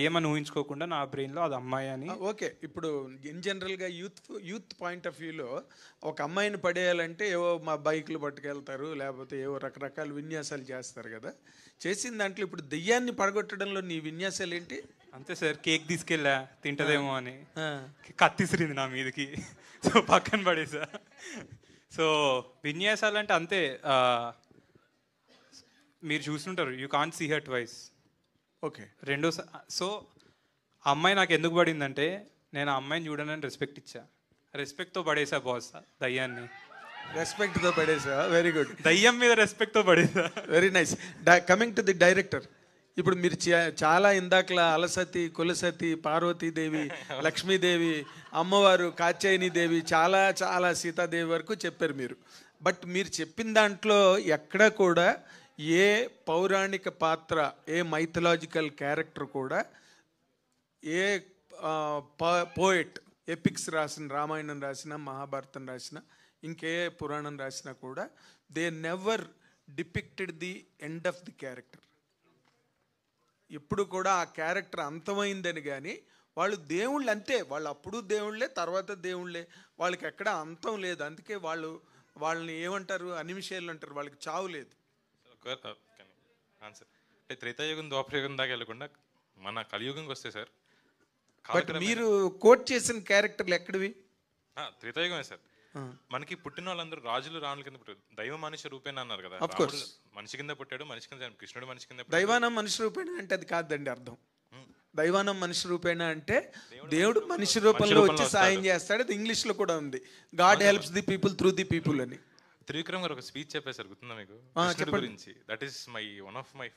ఏమని ఊహించుకోకుండా నా బ్రెయిన్లో అది అమ్మాయి అని. ఓకే, ఇప్పుడు ఇన్ జనరల్గా యూత్ పాయింట్ ఆఫ్ వ్యూలో ఒక అమ్మాయిని పడేయాలంటే ఏవో మా బైకులు పట్టుకెళ్తారు, లేకపోతే ఏవో రకరకాల విన్యాసాలు చేస్తారు కదా. చేసిన దాంట్లో ఇప్పుడు దెయ్యాన్ని పడగొట్టడంలో నీ విన్యాసాలు ఏంటి? అంతే సార్, కేక్ తీసుకెళ్ళా తింటదేమో అని, కత్తిసిరింది నా మీదకి, సో పక్కన పడేసా. సో విన్యాసాలు అంటే అంతే, మీరు చూస్తుంటారు, you can't see her twice. Okay, రెండో సో ఆ అమ్మాయి నాకు ఎందుకు పడిందంటే నేను ఆ అమ్మాయిని చూడనని రెస్పెక్ట్ ఇచ్చా, రెస్పెక్ట్తో పడేసా బాస్ దయ్యాన్ని. రెస్పెక్ట్తో పడేసా, వెరీ గుడ్. దయ్యం మీద రెస్పెక్ట్తో పడేసా, very nice. Coming to the director, ఇప్పుడు మీరు చాలా ఇందాకలా అలసతి, కులసతి, పార్వతీదేవి, లక్ష్మీదేవి, అమ్మవారు కాత్యాయనీదేవి, చాలా చాలా సీతాదేవి వరకు చెప్పారు మీరు. బట్ మీరు చెప్పిన దాంట్లో ఎక్కడ కూడా ఏ పౌరాణిక పాత్ర, ఏ మైథలాజికల్ క్యారెక్టర్ కూడా, ఏ పోయెట్ ఎపిక్స్ రాసిన, రామాయణం రాసిన, మహాభారతం రాసిన, ఇంకే పురాణం రాసినా కూడా they never depicted the end of the character. ఎప్పుడు కూడా ఆ క్యారెక్టర్ అంతమైందని కానీ, వాళ్ళు దేవుళ్ళు అంతే, వాళ్ళు అప్పుడు దేవుళ్ళే, తర్వాత దేవుళ్ళే, వాళ్ళకి ఎక్కడ అంతం లేదు. అందుకే వాళ్ళని ఏమంటారు, అనిమిషేలు అంటారు, వాళ్ళకి చావు లేదు. ఆన్సర్ అంటే త్రేతాయుగం ద్వాపరయుగం దాకా వెళ్ళకుండా మన కలియుగంకి వస్తే సార్, బట్ మీరు కోట్ చేసిన క్యారెక్టర్లు ఎక్కడివి? త్రేతాయుగమే సార్. మనకి పుట్టిన వాళ్ళందరూ రాజులు రాముల కింద పుట్టారు, దైవ మనిషి రూపేణ అన్నారు కదా. మనిషి కింద పుట్టాడు, మనిషి కింద, కృష్ణుడు మనిషి కింద. దైవానం మనిషి రూపేణ అంటే అది కాదండి అర్థం. దైవానం మనిషి రూపేణ అంటే దేవుడు మనిషి రూపంలో వచ్చి సాయం చేస్తాడు. అది ఇంగ్లీష్ లో కూడా ఉంది, God helps the people through the people అని. త్రివిక్రమ్ గారు ఒక స్పీచ్ చెప్పేశారు, గుర్తుందా మీకు గురించి? That is one of my